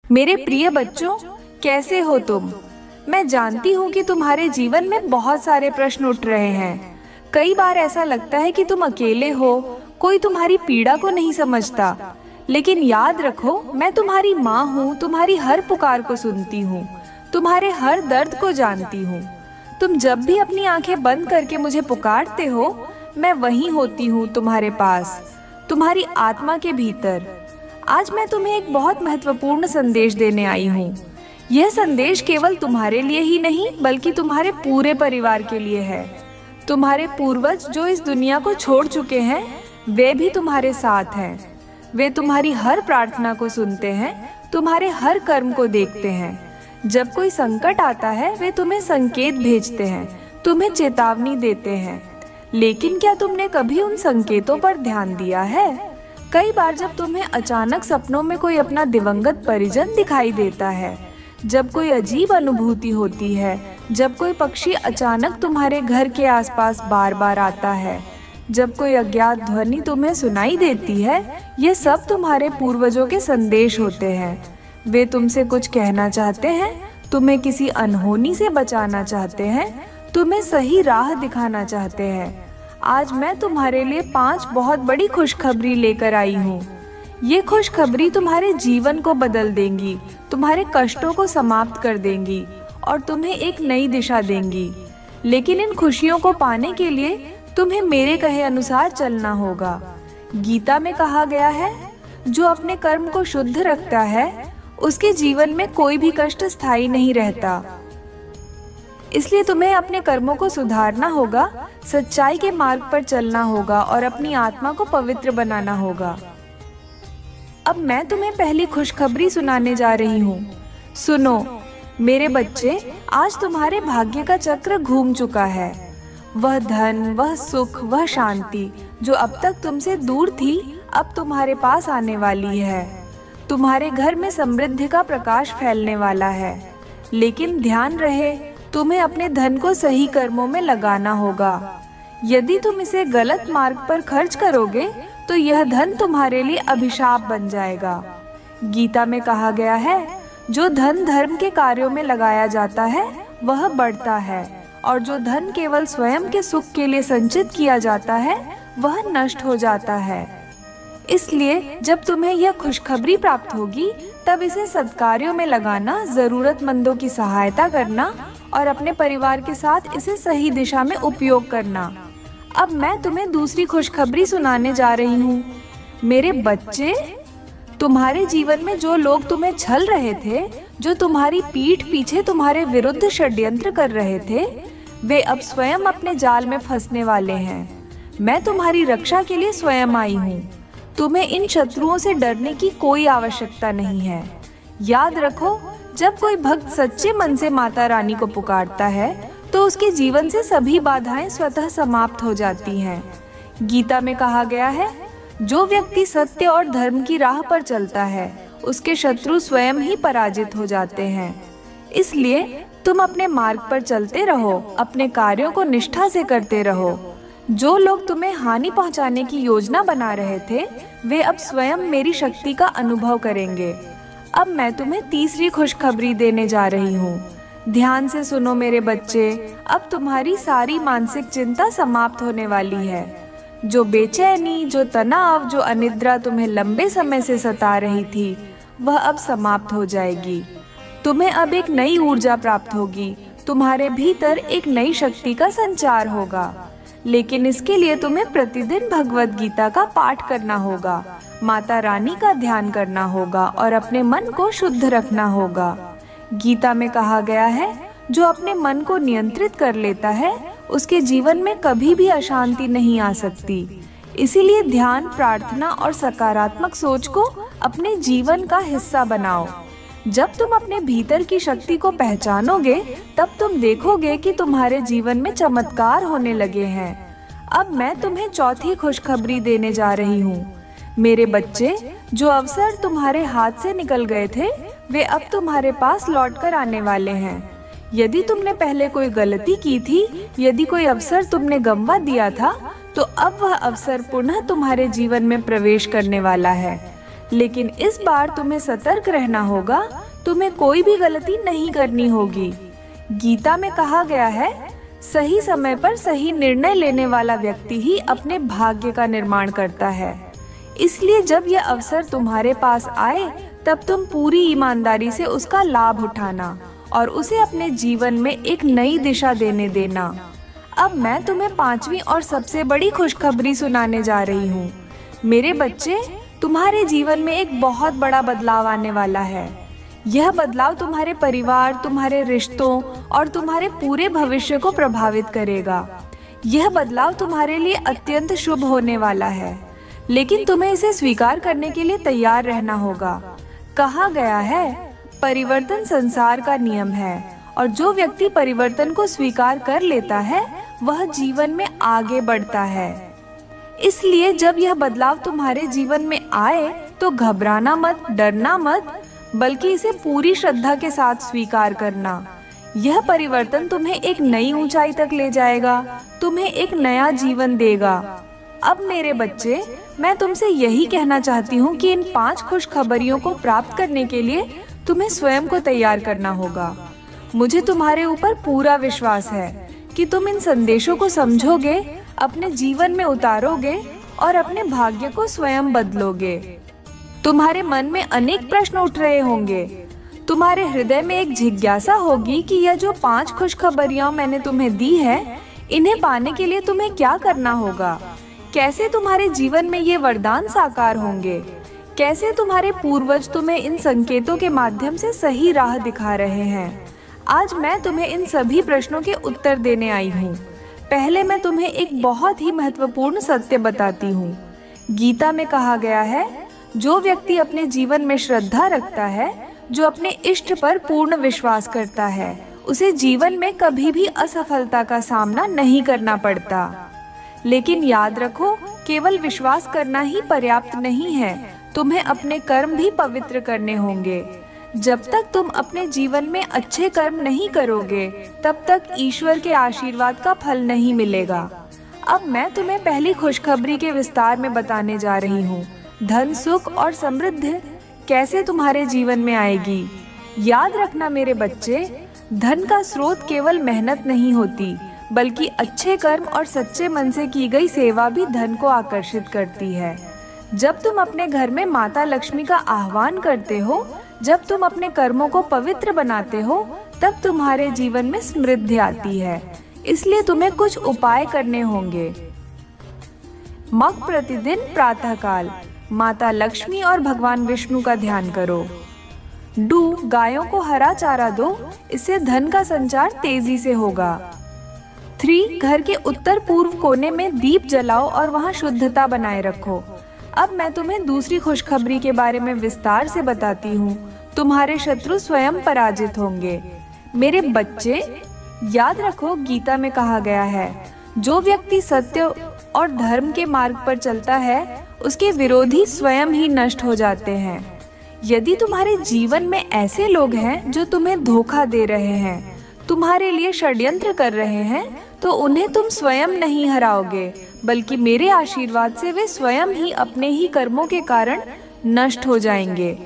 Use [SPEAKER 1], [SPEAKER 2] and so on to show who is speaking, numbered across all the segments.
[SPEAKER 1] मेरे प्रिय बच्चों, कैसे हो तुम? मैं जानती हूँ कि तुम्हारे जीवन में बहुत सारे प्रश्न उठ रहे हैं। कई बार ऐसा लगता है कि तुम अकेले हो, कोई तुम्हारी पीड़ा को नहीं समझता। लेकिन याद रखो, मैं तुम्हारी माँ हूँ, तुम्हारी हर पुकार को सुनती हूँ, तुम्हारे हर दर्द को जानती हूँ। तुम जब भी अपनी आंखें बंद करके मुझे पुकारते हो, मैं वहीं होती हूँ तुम्हारे पास, तुम्हारी आत्मा के भीतर। आज मैं तुम्हें एक बहुत महत्वपूर्ण संदेश देने आई हूँ। यह संदेश केवल तुम्हारे लिए ही नहीं, बल्कि तुम्हारे पूरे परिवार के लिए है। तुम्हारे पूर्वज जो इस दुनिया को छोड़ चुके हैं, वे भी तुम्हारे साथ हैं। वे तुम्हारी हर प्रार्थना को सुनते हैं, तुम्हारे हर कर्म को देखते हैं। जब कोई संकट आता है, वे तुम्हें संकेत भेजते हैं, तुम्हें चेतावनी देते हैं। लेकिन क्या तुमने कभी उन संकेतों पर ध्यान दिया है? कई बार जब तुम्हें अचानक सपनों में कोई अपना दिवंगत परिजन दिखाई देता है, जब कोई अजीब अनुभूति होती है, जब कोई पक्षी अचानक तुम्हारे घर के आसपास बार बार आता है, जब कोई अज्ञात ध्वनि तुम्हें सुनाई देती है, ये सब तुम्हारे पूर्वजों के संदेश होते हैं। वे तुमसे कुछ कहना चाहते हैं, तुम्हें किसी अनहोनी से बचाना चाहते हैं, तुम्हें सही राह दिखाना चाहते हैं। आज मैं तुम्हारे लिए 5 बहुत बड़ी खुशखबरी लेकर आई हूँ। ये खुशखबरी तुम्हारे जीवन को बदल देंगी, तुम्हारे कष्टों को समाप्त कर देंगी और तुम्हें एक नई दिशा देंगी। लेकिन इन खुशियों को पाने के लिए तुम्हें मेरे कहे अनुसार चलना होगा। गीता में कहा गया है, जो अपने कर्म को शुद्ध रखता है, उसके जीवन में कोई भी कष्ट स्थायी नहीं रहता। इसलिए तुम्हें अपने कर्मों को सुधारना होगा, सच्चाई के मार्ग पर चलना होगा और अपनी आत्मा को पवित्र बनाना होगा। अब मैं तुम्हें पहली खुशखबरी सुनाने जा रही हूँ। सुनो मेरे बच्चे, आज तुम्हारे भाग्य का चक्र घूम चुका है। वह धन, वह सुख, वह शांति जो अब तक तुमसे दूर थी, अब तुम्हारे पास आने वाली है। तुम्हारे घर में समृद्धि का प्रकाश फैलने वाला है। लेकिन ध्यान रहे, तुम्हें अपने धन को सही कर्मों में लगाना होगा। यदि तुम इसे गलत मार्ग पर खर्च करोगे, तो यह धन तुम्हारे लिए अभिशाप बन जाएगा। गीता में कहा गया है, जो धन धर्म के कार्यों में लगाया जाता है, वह बढ़ता है, और जो धन केवल स्वयं के सुख के लिए संचित किया जाता है, वह नष्ट हो जाता है। इसलिए जब तुम्हें यह खुशखबरी प्राप्त होगी, तब इसे सत्कार्यों में लगाना, जरूरतमंदों की सहायता करना और अपने परिवार के साथ इसे सही दिशा में उपयोग करना। अब मैं तुम्हें दूसरी खुशखबरी सुनाने जा रही हूँ। मेरे बच्चे, तुम्हारे जीवन में जो लोग तुम्हें छल रहे थे, जो तुम्हारी पीठ पीछे तुम्हारे विरुद्ध षड्यंत्र कर रहे थे, वे अब स्वयं अपने जाल में फंसने वाले हैं। मैं तुम्हारी रक्षा के लिए स्वयं आई हूँ। तुम्हें इन शत्रुओं से डरने की कोई आवश्यकता नहीं है। याद रखो, जब कोई भक्त सच्चे मन से माता रानी को पुकारता है, तो उसके जीवन से सभी बाधाएं स्वतः समाप्त हो जाती हैं। गीता में कहा गया है, जो व्यक्ति सत्य और धर्म की राह पर चलता है, उसके शत्रु स्वयं ही पराजित हो जाते हैं। इसलिए तुम अपने मार्ग पर चलते रहो, अपने कार्यों को निष्ठा से करते रहो। जो लोग तुम्हें हानि पहुंचाने की योजना बना रहे थे, वे अब स्वयं मेरी शक्ति का अनुभव करेंगे। अब मैं तुम्हें तीसरी खुशखबरी देने जा रही हूँ। ध्यान से सुनो मेरे बच्चे, अब तुम्हारी सारी मानसिक चिंता समाप्त होने वाली है। जो बेचैनी, जो तनाव, जो अनिद्रा तुम्हें लंबे समय से सता रही थी, वह अब समाप्त हो जाएगी। तुम्हें अब एक नई ऊर्जा प्राप्त होगी, तुम्हारे भीतर एक नई शक्ति का संचार होगा। लेकिन इसके लिए तुम्हें प्रतिदिन भगवत गीता का पाठ करना होगा, माता रानी का ध्यान करना होगा और अपने मन को शुद्ध रखना होगा। गीता में कहा गया है, जो अपने मन को नियंत्रित कर लेता है, उसके जीवन में कभी भी अशांति नहीं आ सकती। इसीलिए ध्यान, प्रार्थना और सकारात्मक सोच को अपने जीवन का हिस्सा बनाओ। जब तुम अपने भीतर की शक्ति को पहचानोगे, तब तुम देखोगे कि तुम्हारे जीवन में चमत्कार होने लगे हैं। अब मैं तुम्हें चौथी खुशखबरी देने जा रही हूँ। मेरे बच्चे, जो अवसर तुम्हारे हाथ से निकल गए थे, वे अब तुम्हारे पास लौटकर आने वाले हैं। यदि तुमने पहले कोई गलती की थी, यदि कोई अवसर तुमने गंवा दिया था, तो अब वह अवसर पुनः तुम्हारे जीवन में प्रवेश करने वाला है। लेकिन इस बार तुम्हें सतर्क रहना होगा, तुम्हें कोई भी गलती नहीं करनी होगी। गीता में कहा गया है, सही समय पर सही निर्णय लेने वाला व्यक्ति ही अपने भाग्य का निर्माण करता है। इसलिए जब यह अवसर तुम्हारे पास आए तब तुम पूरी ईमानदारी से उसका लाभ उठाना और उसे अपने जीवन में एक नई दिशा देने देना। अब मैं तुम्हें 5वीं और सबसे बड़ी खुशखबरी सुनाने जा रही हूँ। मेरे बच्चे, तुम्हारे जीवन में एक बहुत बड़ा बदलाव आने वाला है। यह बदलाव तुम्हारे परिवार, तुम्हारे रिश्तों और तुम्हारे पूरे भविष्य को प्रभावित करेगा। यह बदलाव तुम्हारे लिए अत्यंत शुभ होने वाला है, लेकिन तुम्हें इसे स्वीकार करने के लिए तैयार रहना होगा। कहा गया है, परिवर्तन संसार का नियम है और जो व्यक्ति परिवर्तन को स्वीकार कर लेता है वह जीवन में आगे बढ़ता है। इसलिए जब यह बदलाव तुम्हारे जीवन में आए तो घबराना मत, डरना मत, बल्कि इसे पूरी श्रद्धा के साथ स्वीकार करना। यह परिवर्तन तुम्हें एक नई ऊंचाई तक ले जाएगा, तुम्हें एक नया जीवन देगा। अब मेरे बच्चे, मैं तुमसे यही कहना चाहती हूँ कि इन 5 खुशखबरियों को प्राप्त करने के लिए तुम्हें स्वयं को तैयार करना होगा। मुझे तुम्हारे ऊपर पूरा विश्वास है कि तुम इन संदेशों को समझोगे, अपने जीवन में उतारोगे और अपने भाग्य को स्वयं बदलोगे। तुम्हारे मन में अनेक प्रश्न उठ रहे होंगे। तुम्हारे हृदय में एक जिज्ञासा होगी कि यह जो 5 खुशखबरियां मैंने तुम्हें दी है, इन्हें पाने के लिए तुम्हें क्या करना होगा? कैसे तुम्हारे जीवन में ये वरदान साकार होंगे? कैसे तुम्हारे पूर्वज तुम्हें इन संकेतों के माध्यम से सही राह दिखा रहे हैं? आज मैं तुम्हें इन सभी प्रश्नों के उत्तर देने आई हूँ। पहले मैं तुम्हें एक बहुत ही महत्वपूर्ण सत्य बताती हूँ। गीता में कहा गया है, जो व्यक्ति अपने जीवन में श्रद्धा रखता है, जो अपने इष्ट पर पूर्ण विश्वास करता है, उसे जीवन में कभी भी असफलता का सामना नहीं करना पड़ता। लेकिन याद रखो, केवल विश्वास करना ही पर्याप्त नहीं है, तुम्हें अपने कर्म भी पवित्र करने होंगे। जब तक तुम अपने जीवन में अच्छे कर्म नहीं करोगे, तब तक ईश्वर के आशीर्वाद का फल नहीं मिलेगा। अब मैं तुम्हें पहली खुशखबरी के विस्तार में बताने जा रही हूँ। धन, सुख और समृद्धि कैसे तुम्हारे जीवन में आएगी। याद रखना मेरे बच्चे, धन का स्रोत केवल मेहनत नहीं होती, बल्कि अच्छे कर्म और सच्चे मन से की गई सेवा भी धन को आकर्षित करती है। जब तुम अपने घर में माता लक्ष्मी का आह्वान करते हो, जब तुम अपने कर्मों को पवित्र बनाते हो, तब तुम्हारे जीवन में समृद्धि आती है। इसलिए तुम्हें कुछ उपाय करने होंगे। मग प्रतिदिन प्रातःकाल माता लक्ष्मी और भगवान विष्णु का ध्यान करो। डू, गायों को हरा चारा दो, इससे धन का संचार तेजी से होगा। 3, घर के उत्तर पूर्व कोने में दीप जलाओ और वहां शुद्धता बनाए रखो। अब मैं तुम्हें दूसरी खुशखबरी के बारे में विस्तार से बताती हूँ। तुम्हारे शत्रु स्वयं पराजित होंगे। मेरे बच्चे, याद रखो, गीता में कहा गया है, जो व्यक्ति सत्य और धर्म के मार्ग पर चलता है, उसके विरोधी स्वयं ही नष्ट हो जाते हैं। यदि तुम्हारे जीवन में ऐसे लोग हैं जो तुम्हें धोखा दे रहे हैं, तुम्हारे लिए षड्यंत्र कर रहे हैं, तो उन्हें तुम स्वयं नहीं हराओगे, बल्कि मेरे आशीर्वाद से वे स्वयं ही अपने ही कर्मों के कारण नष्ट हो जाएंगे।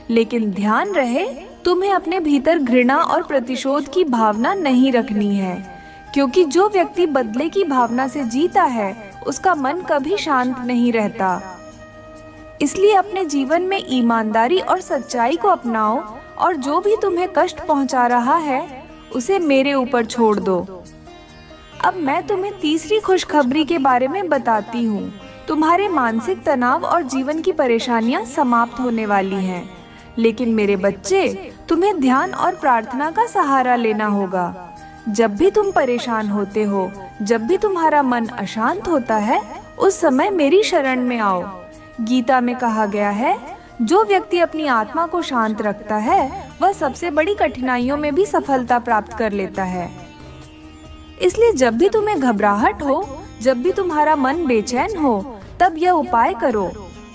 [SPEAKER 1] लेकिन ध्यान रहे, तुम्हें अपने भीतर घृणा और प्रतिशोध की भावना नहीं रखनी है, क्योंकि जो व्यक्ति बदले की भावना से जीता है, उसका मन कभी शांत नहीं रहता। इसलिए अपने जीवन में ईमानदारी और सच्चाई को अपनाओ और जो भी तुम्हें कष्ट पहुंचा रहा है, उसे मेरे ऊपर छोड़ दो। अब मैं तुम्हें तीसरी खुशखबरी के बारे में बताती हूँ। तुम्हारे मानसिक तनाव और जीवन की परेशानियाँ समाप्त होने वाली हैं। लेकिन मेरे बच्चे, तुम्हें ध्यान और प्रार्थना का सहारा लेना होगा। जब भी तुम परेशान होते हो, जब भी तुम्हारा मन अशांत होता है, उस समय मेरी शरण में आओ। गीता में कहा गया है, जो व्यक्ति अपनी आत्मा को शांत रखता है, वह सबसे बड़ी कठिनाइयों में भी सफलता प्राप्त कर लेता है। इसलिए जब भी तुम्हें घबराहट हो, जब भी तुम्हारा मन बेचैन हो, तब यह उपाय करो।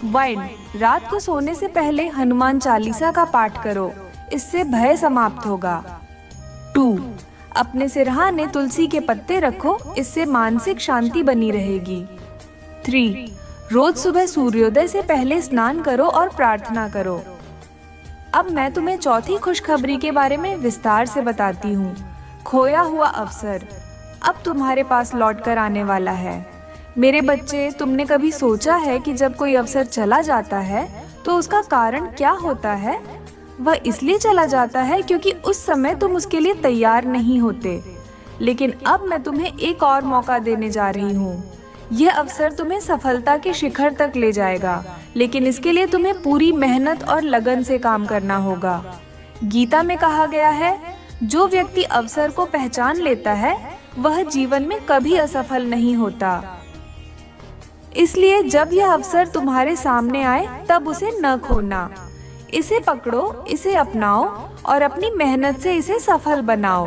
[SPEAKER 1] 1, रात को सोने से पहले हनुमान चालीसा का पाठ करो, इससे भय समाप्त होगा। 2, अपने सिरहाने तुलसी के पत्ते रखो, इससे मानसिक शांति बनी रहेगी। 3, रोज सुबह सूर्योदय से पहले स्नान करो और प्रार्थना करो। अब मैं तुम्हें चौथी खुशखबरी के बारे में विस्तार से बताती हूँ। खोया हुआ अवसर अब तुम्हारे पास लौट कर आने वाला है। मेरे बच्चे, तुमने कभी सोचा है कि जब कोई अवसर चला जाता है तो उसका कारण क्या होता है? वह इसलिए चला जाता है क्योंकि उस समय तुम उसके लिए तैयार नहीं होते। लेकिन अब मैं तुम्हें एक और मौका देने जा रही हूँ। यह अवसर तुम्हें सफलता के शिखर तक ले जाएगा, लेकिन इसके लिए तुम्हें पूरी मेहनत और लगन से काम करना होगा। गीता में कहा गया है, जो व्यक्ति अवसर को पहचान लेता है वह जीवन में कभी असफल नहीं होता। इसलिए जब यह अवसर तुम्हारे सामने आए तब उसे न खोना। इसे पकड़ो, इसे अपनाओ और अपनी मेहनत से इसे सफल बनाओ।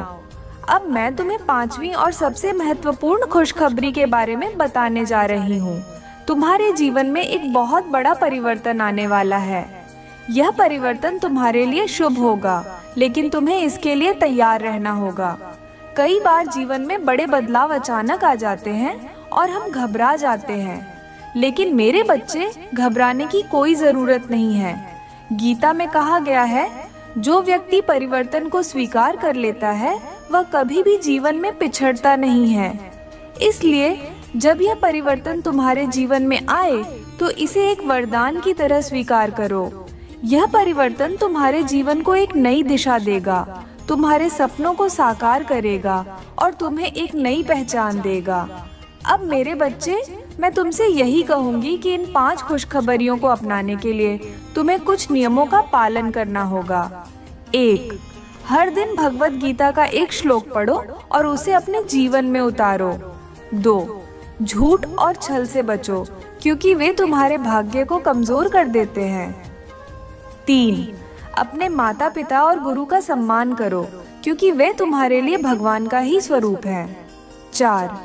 [SPEAKER 1] अब मैं तुम्हें पांचवी और सबसे महत्वपूर्ण खुशखबरी के बारे में बताने जा रही हूँ। तुम्हारे जीवन में एक बहुत बड़ा परिवर्तन आने वाला है। यह परिवर्तन तुम्हारे लिए शुभ होगा, लेकिन तुम्हें इसके लिए तैयार रहना होगा। कई बार जीवन में बड़े बदलाव अचानक आ जाते हैं और हम घबरा जाते हैं, लेकिन मेरे बच्चे, घबराने की कोई जरूरत नहीं है। गीता में कहा गया है, जो व्यक्ति परिवर्तन को स्वीकार कर लेता है वह कभी भी जीवन में पिछड़ता नहीं है। इसलिए जब यह परिवर्तन तुम्हारे जीवन में आए तो इसे एक वरदान की तरह स्वीकार करो। यह परिवर्तन तुम्हारे जीवन को एक नई दिशा देगा, तुम्हारे सपनों को साकार करेगा और तुम्हें एक नई पहचान देगा। अब मेरे बच्चे, मैं तुमसे यही कहूंगी कि इन 5 खुशखबरियों को अपनाने के लिए तुम्हें कुछ नियमों का पालन करना होगा। 1. हर दिन भगवत गीता का एक श्लोक पढ़ो और उसे अपने जीवन में उतारो। 2. झूठ और छल से बचो, क्योंकि वे तुम्हारे भाग्य को कमजोर कर देते हैं। 3. अपने माता पिता और गुरु का सम्मान करो, क्योंकि वे तुम्हारे लिए भगवान का ही स्वरूप है। 4.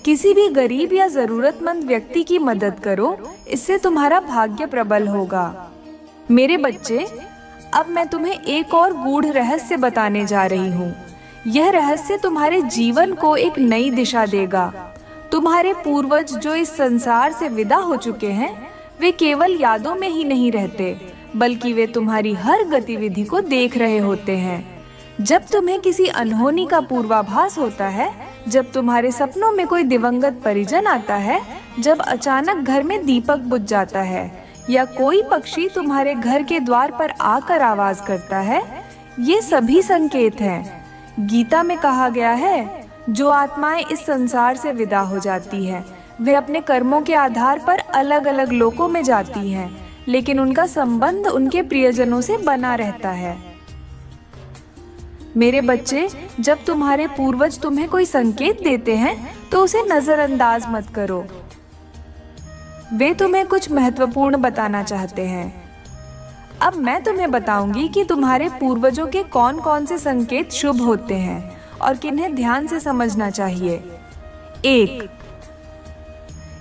[SPEAKER 1] किसी भी गरीब या जरूरतमंद व्यक्ति की मदद करो, इससे तुम्हारा भाग्य प्रबल होगा। मेरे बच्चे, अब मैं तुम्हें एक और गूढ़ रहस्य बताने जा रही हूँ। यह रहस्य तुम्हारे जीवन को एक नई दिशा देगा। तुम्हारे पूर्वज जो इस संसार से विदा हो चुके हैं, वे केवल यादों में ही नहीं रहते, बल्कि वे तुम्हारी हर गतिविधि को देख रहे होते हैं। जब तुम्हें किसी अनहोनी का पूर्वाभास होता है, जब तुम्हारे सपनों में कोई दिवंगत परिजन आता है, जब अचानक घर में दीपक बुझ जाता है या कोई पक्षी तुम्हारे घर के द्वार पर आकर आवाज करता है, ये सभी संकेत हैं। गीता में कहा गया है, जो आत्माएं इस संसार से विदा हो जाती हैं, वे अपने कर्मों के आधार पर अलग अलग लोकों में जाती हैं, लेकिन उनका संबंध उनके प्रियजनों से बना रहता है। मेरे बच्चे, जब तुम्हारे पूर्वज तुम्हें कोई संकेत देते हैं तो उसे नजरअंदाज मत करो। वे तुम्हें कुछ महत्वपूर्ण बताना चाहते हैं। अब मैं तुम्हें बताऊंगी कि तुम्हारे पूर्वजों के कौन कौन से संकेत शुभ होते हैं और किन्हें ध्यान से समझना चाहिए। 1.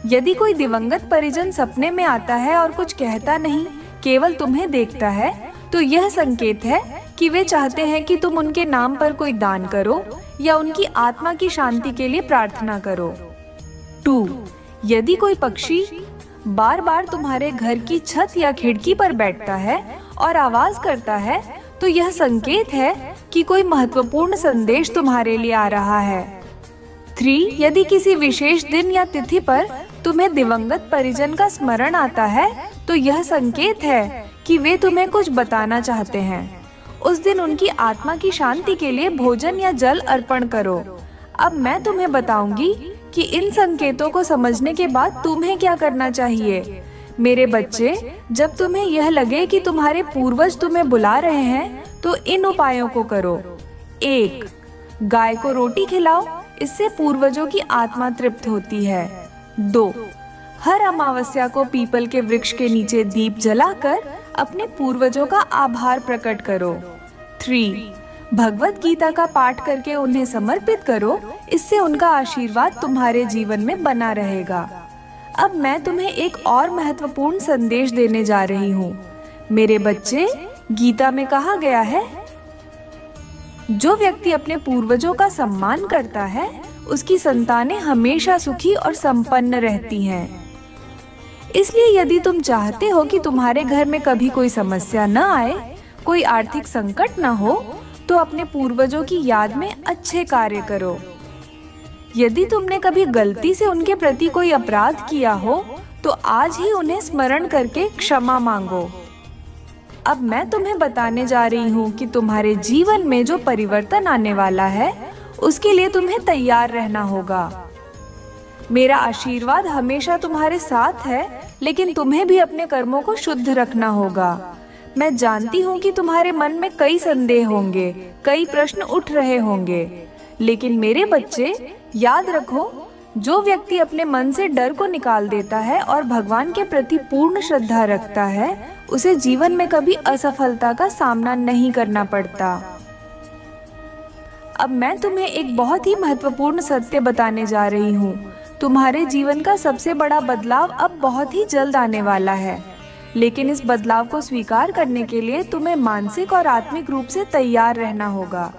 [SPEAKER 1] यदि कोई दिवंगत परिजन सपने में आता है और कुछ कहता नहीं, केवल तुम्हें देखता है, तो यह संकेत है कि वे चाहते हैं कि तुम उनके नाम पर कोई दान करो या उनकी आत्मा की शांति के लिए प्रार्थना करो। 2. यदि कोई पक्षी बार बार तुम्हारे घर की छत या खिड़की पर बैठता है और आवाज करता है, तो यह संकेत है कि कोई महत्वपूर्ण संदेश तुम्हारे लिए आ रहा है। 3. यदि किसी विशेष दिन या तिथि पर तुम्हें दिवंगत परिजन का स्मरण आता है, तो यह संकेत है कि वे तुम्हें कुछ बताना चाहते हैं। उस दिन उनकी आत्मा की शांति के लिए भोजन या जल अर्पण करो। अब मैं तुम्हें बताऊंगी कि इन संकेतों को समझने के बाद तुम्हें क्या करना चाहिए। मेरे बच्चे, जब तुम्हें यह लगे कि तुम्हारे पूर्वज तुम्हें बुला रहे हैं, तो इन उपायों को करो। 1. गाय को रोटी खिलाओ, इससे पूर्वजों की आत्मा तृप्त होती है। 2. हर अमावस्या को पीपल के वृक्ष के नीचे दीप जलाकर अपने पूर्वजों का आभार प्रकट करो। 3. भगवत गीता का पाठ करके उन्हें समर्पित करो, इससे उनका आशीर्वाद तुम्हारे जीवन में बना रहेगा। अब मैं तुम्हें एक और महत्वपूर्ण संदेश देने जा रही हूँ। मेरे बच्चे, गीता में कहा गया है, जो व्यक्ति अपने पूर्वजों का सम्मान करता है, उसकी संतानें हमेशा सुखी और संपन्न रहती हैं। इसलिए यदि तुम चाहते हो कि तुम्हारे घर में कभी कोई समस्या न आए, कोई आर्थिक संकट न हो, तो अपने पूर्वजों की याद में अच्छे कार्य करो। यदि तुमने कभी गलती से उनके प्रति कोई अपराध किया हो, तो आज ही उन्हें स्मरण करके क्षमा मांगो। अब मैं तुम्हें बताने जा रही हूँ कि तुम्हारे जीवन में जो परिवर्तन आने वाला है, उसके लिए तुम्हें तैयार रहना होगा। मेरा आशीर्वाद हमेशा तुम्हारे साथ है, लेकिन तुम्हें भी अपने कर्मों को शुद्ध रखना होगा। मैं जानती हूँ कि तुम्हारे मन में कई संदेह होंगे, कई प्रश्न उठ रहे होंगे, लेकिन मेरे बच्चे, याद रखो, जो व्यक्ति अपने मन से डर को निकाल देता है और भगवान के प्रति पूर्ण श्रद्धा रखता है, उसे जीवन में कभी असफलता का सामना नहीं करना पड़ता। अब मैं तुम्हें एक बहुत ही महत्वपूर्ण सत्य बताने जा रही हूँ। तुम्हारे जीवन का सबसे बड़ा बदलाव अब बहुत ही जल्द आने वाला है, लेकिन इस बदलाव को स्वीकार करने के लिए तुम्हें मानसिक और आत्मिक रूप से तैयार रहना होगा।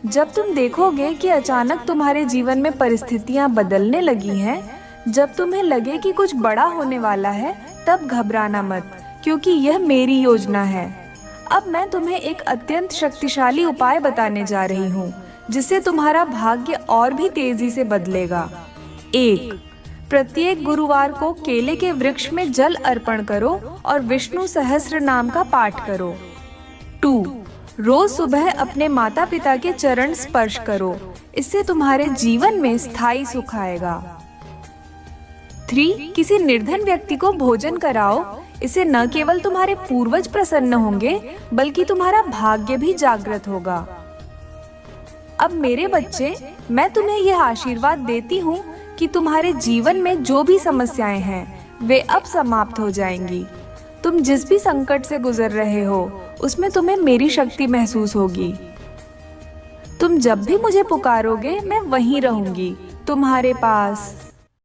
[SPEAKER 1] जब तुम देखोगे कि अचानक तुम्हारे जीवन में परिस्थितियां बदलने लगी हैं, जब तुम्हें लगे कि कुछ बड़ा होने वाला है, तब घबराना मत, क्योंकि यह मेरी योजना है। अब मैं तुम्हें एक अत्यंत शक्तिशाली उपाय बताने जा रही हूँ, जिससे तुम्हारा भाग्य और भी तेजी से बदलेगा। 1. प्रत्येक गुरुवार को केले के वृक्ष में जल अर्पण करो और विष्णु सहस्त्र नाम का पाठ करो। 2. रोज सुबह अपने माता पिता के चरण स्पर्श करो, इससे तुम्हारे जीवन में स्थायी सुख आएगा। 3. किसी निर्धन व्यक्ति को भोजन कराओ, इससे न केवल तुम्हारे पूर्वज प्रसन्न होंगे, बल्कि तुम्हारा भाग्य भी जागृत होगा। अब मेरे बच्चे, मैं तुम्हें यह आशीर्वाद देती हूँ कि तुम्हारे जीवन में जो भी समस्याएं हैं, वे अब समाप्त हो जाएंगी। तुम जिस भी संकट से गुजर रहे हो, उसमें तुम्हें मेरी शक्ति महसूस होगी। तुम जब भी मुझे पुकारोगे, मैं वहीं रहूंगी, तुम्हारे पास।